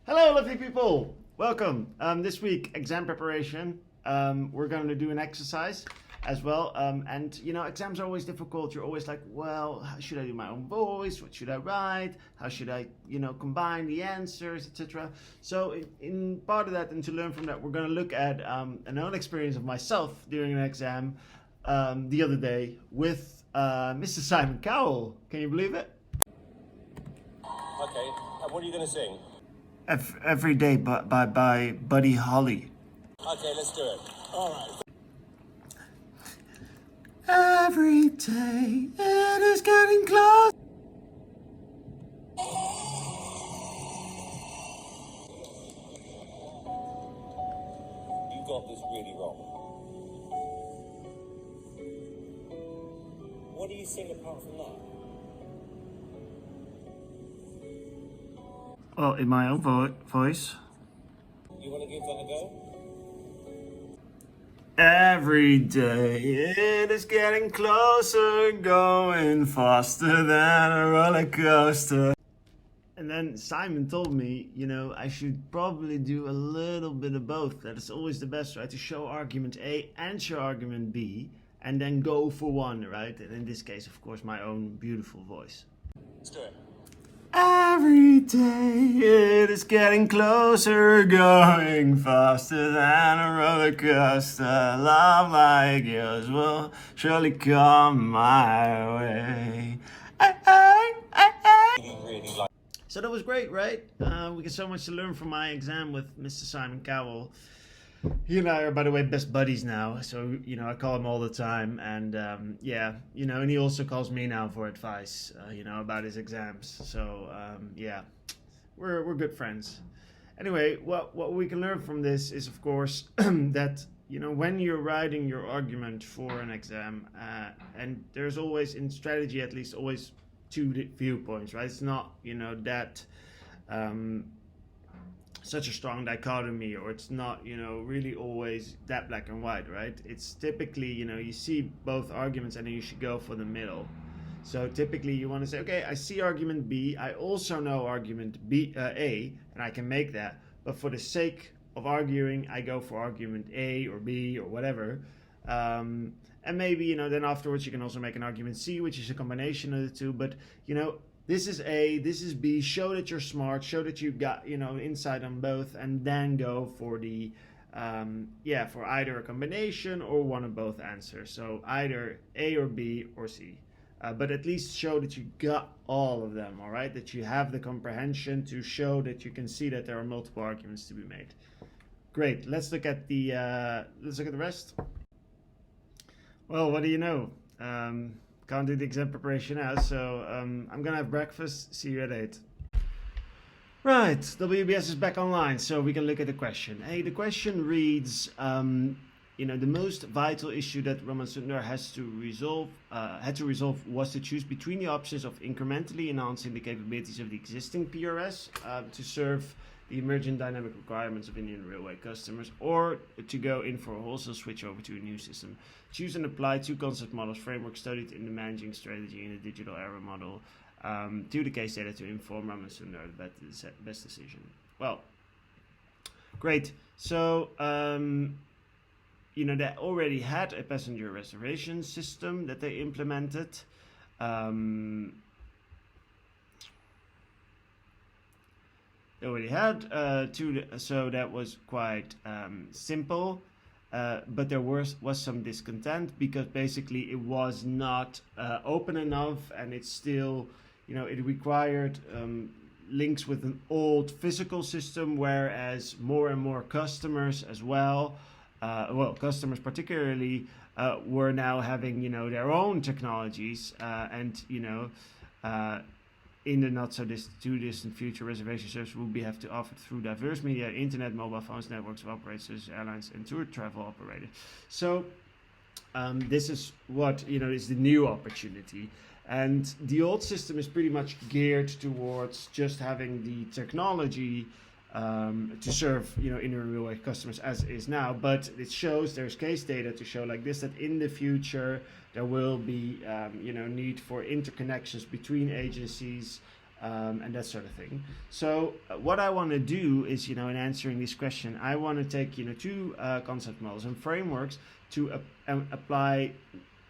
Hello, lovely people. Welcome. This week, exam preparation. We're going to do an exercise as well. And exams are always difficult. You're always like, well, how should I do my own voice? What should I write? How should I, combine the answers, etc. So, in part of that, and to learn from that, we're going to look at an own experience of myself during an exam the other day with Mr. Simon Cowell. Can you believe it? Okay, and what are you going to sing? Every Day by Buddy Holly. Okay, let's do it. All right. Every day it is getting close. You got this really wrong. What do you sing apart from that? Well, in my own voice. You want to give that a go? Every day it is getting closer, going faster than a roller coaster. And then Simon told me, I should probably do a little bit of both. That is always the best, right? To show argument A and show argument B, and then go for one, right? And in this case, of course, my own beautiful voice. Let's do it. Every day it is getting closer, going faster than a roller coaster. Love like yours will surely come my way. Really like. So that was great, right? We get so much to learn from my exam with Mr. Simon Cowell. He and I are, by the way, best buddies now. So, I call him all the time. And, and he also calls me now for advice, about his exams. So, we're good friends. Anyway, what we can learn from this is, of course, that, when you're writing your argument for an exam, and there's always, in strategy at least, always two viewpoints, right? It's not, that... such a strong dichotomy, or it's not really always that black and white, right? It's typically you see both arguments and then you should go for the middle. So typically you want to say, okay, I see argument B, I also know argument A, and I can make that, but for the sake of arguing I go for argument A or B or whatever, and maybe then afterwards you can also make an argument C, which is a combination of the two. But this is A, this is B, show that you're smart, show that you got, insight on both, and then go for the, for either a combination or one of both answers. So either A or B or C. But at least show that you got all of them, all right? That you have the comprehension to show that you can see that there are multiple arguments to be made. Great, let's look at the rest. Well, what do you know? Can't do the exam preparation now, so I'm gonna have breakfast. See you at 8. Right, WBS is back online, so we can look at the question. Hey, the question reads, the most vital issue that Roman Sundar had to resolve was to choose between the options of incrementally enhancing the capabilities of the existing PRS to serve the emergent dynamic requirements of Indian Railway customers, or to go in for a wholesale switch over to a new system. Choose and apply two concept models framework studied in the managing strategy in the digital era model to the case data to inform Raman Sundar the best decision. Well, great. So, they already had a passenger reservation system that they implemented. They already had so that was quite simple, but there was some discontent because basically it was not open enough, and it's still it required links with an old physical system, whereas more and more customers as well, customers particularly, were now having their own technologies, and in the not so too distant future, reservation service will be have to offer through diverse media, internet, mobile phones, networks of operators, airlines, and tour travel operators. So this is what is the new opportunity, and the old system is pretty much geared towards just having the technology to serve Indian Railway customers as is now. But it shows there's case data to show like this, that in the future there will be need for interconnections between agencies, and that sort of thing. So what I want to do is, in answering this question, I want to take, two concept models and frameworks to apply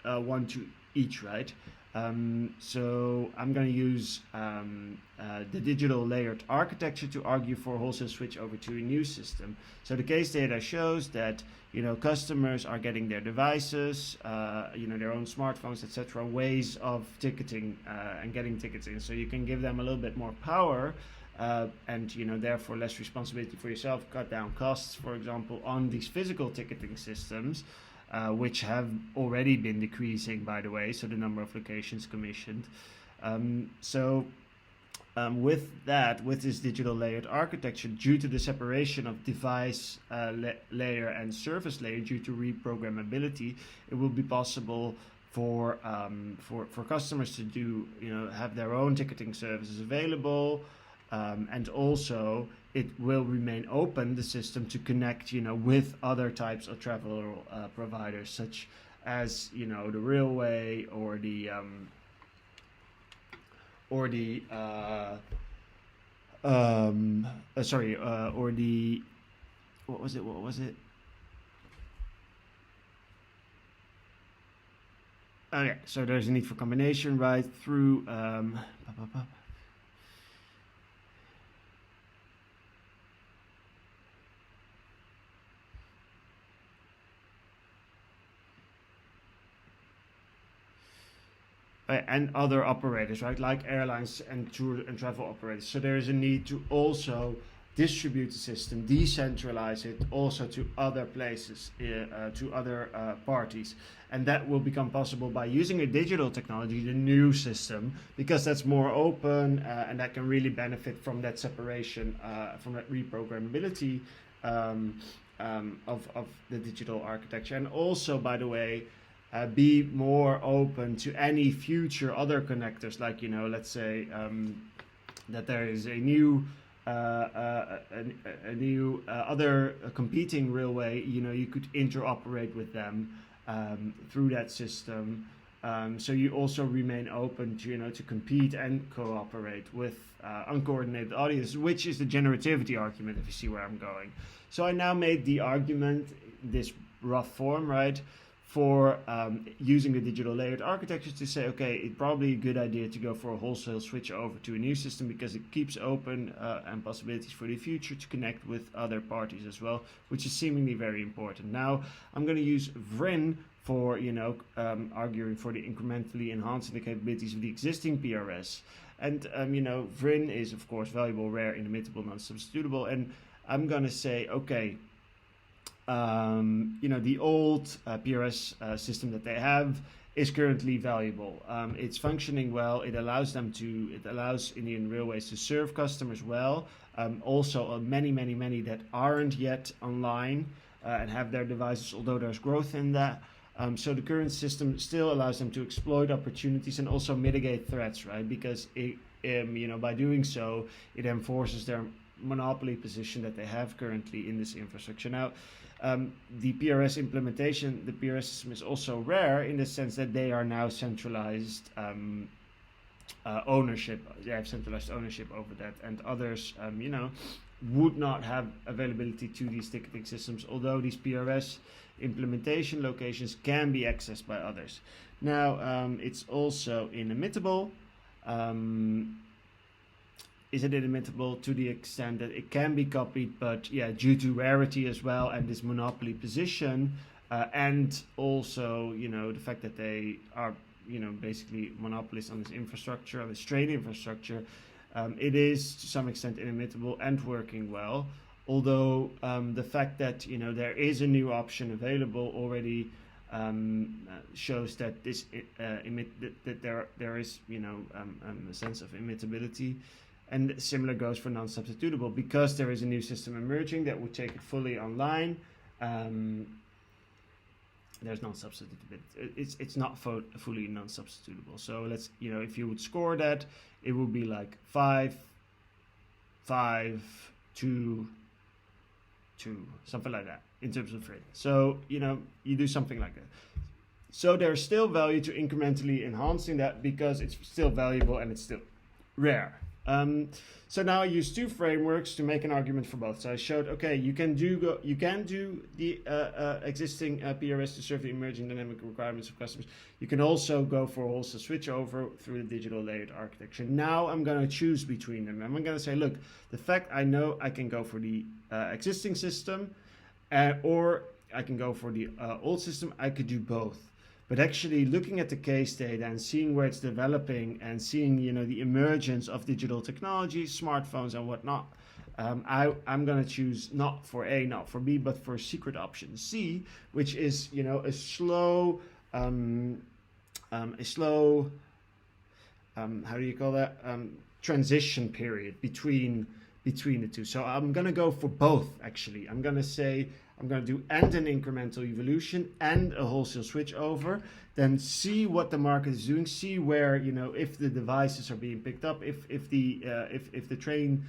one to each, right? So I'm going to use the digital layered architecture to argue for a wholesale switch over to a new system. So the case data shows that customers are getting their devices, their own smartphones, etc., ways of ticketing and getting tickets in. So you can give them a little bit more power, and therefore less responsibility for yourself. Cut down costs, for example, on these physical ticketing systems. Which have already been decreasing, by the way, so the number of locations commissioned. With this digital layered architecture, due to the separation of device layer and service layer, due to reprogrammability, it will be possible for customers to do, have their own ticketing services available, and also it will remain open, the system, to connect, with other types of travel providers, such as, the railway or the what was it? Oh yeah, so there's a need for combination right through and other operators, right, like airlines and tour and travel operators. So there is a need to also distribute the system, decentralize it also to other places, to other parties. And that will become possible by using a digital technology, the new system, because that's more open and that can really benefit from that separation, from that reprogrammability of the digital architecture. And also, by the way, be more open to any future other connectors, like, let's say that there is a new other competing railway, you could interoperate with them through that system. So you also remain open to, to compete and cooperate with uncoordinated audiences, which is the generativity argument, if you see where I'm going. So I now made the argument, this rough form, right, for using the digital layered architecture to say, okay, it's probably a good idea to go for a wholesale switch over to a new system because it keeps open and possibilities for the future to connect with other parties as well, which is seemingly very important. Now, I'm going to use VRIN for, arguing for the incrementally enhancing the capabilities of the existing PRS. And, VRIN is, of course, valuable, rare, inimitable, non-substitutable. And I'm going to say, okay, the old PRS system that they have is currently valuable. It's functioning well. It allows Indian Railways to serve customers well. Also, many that aren't yet online and have their devices, although there's growth in that. So the current system still allows them to exploit opportunities and also mitigate threats, right? Because by doing so, it enforces their monopoly position that they have currently in this infrastructure. Now, the PRS implementation, the PRS system is also rare in the sense that they are now centralized ownership. They have centralized ownership over that, and others, would not have availability to these ticketing systems, although these PRS implementation locations can be accessed by others. Now, it's also inimitable. Is it inimitable to the extent that it can be copied, but due to rarity as well and this monopoly position, and also the fact that they are basically monopolists on this infrastructure, on this train infrastructure, it is to some extent inimitable and working well. Although the fact that there is a new option available already shows that this that there is a sense of imitability. And similar goes for non-substitutable, because there is a new system emerging that would take it fully online. There's non-substitutability. It's not fully non-substitutable. So let's if you would score that, it would be like 5, 2, 2, something like that in terms of rating. So you do something like that. So there's still value to incrementally enhancing that because it's still valuable and it's still rare. So now I use two frameworks to make an argument for both. So I showed, okay, you can do the existing PRS to serve the emerging dynamic requirements of customers. You can also go for a wholesale switch over through the digital layered architecture. Now I'm going to choose between them. I'm going to say, look, the fact I know I can go for the existing system, or I can go for the old system. I could do both. But actually looking at the case data and seeing where it's developing and seeing, the emergence of digital technology, smartphones and whatnot, I'm going to choose not for A, not for B, but for secret option C, which is, a slow, how do you call that? Transition period between the two. So I'm going to go for both, actually. I'm going to say, I'm going to do an incremental evolution and a wholesale switch over, then see what the market is doing, see where, if the devices are being picked up, if the train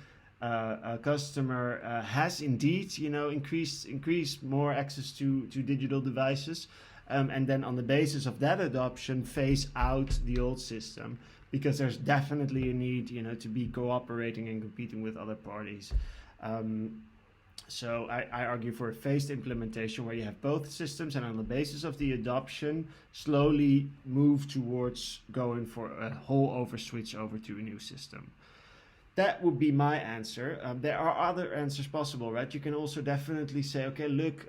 customer has indeed, increased more access to digital devices, and then on the basis of that adoption, phase out the old system, because there's definitely a need, to be cooperating and competing with other parties. So I argue for a phased implementation where you have both systems, and on the basis of the adoption, slowly move towards going for a whole over switch over to a new system. That would be my answer. There are other answers possible, right? You can also definitely say, okay, look,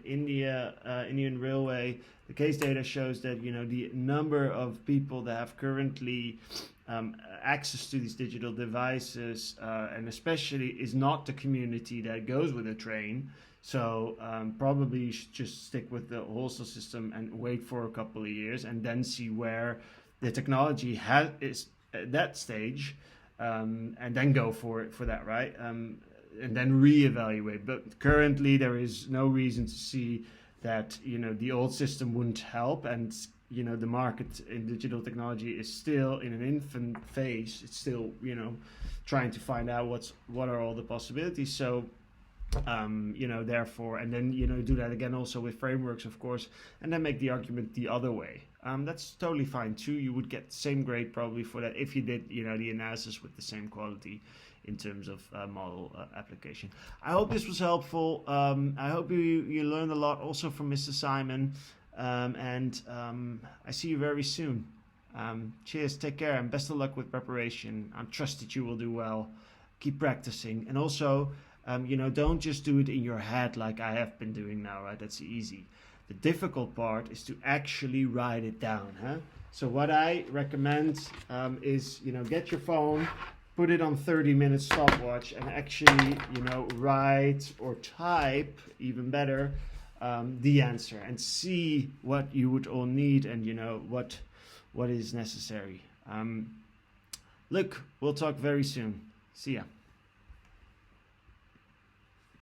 Indian Railway, the case data shows that, the number of people that have currently access to these digital devices, and especially is not the community that goes with a train. So probably you should just stick with the wholesale system and wait for a couple of years and then see where the technology is at that stage, and then go for that, right? And then reevaluate. But currently there is no reason to see that, the old system wouldn't help, and the market in digital technology is still in an infant phase. It's still, trying to find out what are all the possibilities. So, therefore, and then, do that again also with frameworks, of course, and then make the argument the other way. That's totally fine too. You would get the same grade probably for that if you did, the analysis with the same quality in terms of model application. I hope this was helpful. I hope you learned a lot also from Mr. Simon. And I see you very soon. Cheers, take care, and best of luck with preparation. I trust that you will do well. Keep practicing, and also, don't just do it in your head like I have been doing now, right? That's easy. The difficult part is to actually write it down, huh? So what I recommend is, get your phone, put it on 30-minute stopwatch, and actually, write or type, even better, the answer, and see what you would all need, and what is necessary. Look, we'll talk very soon. See ya.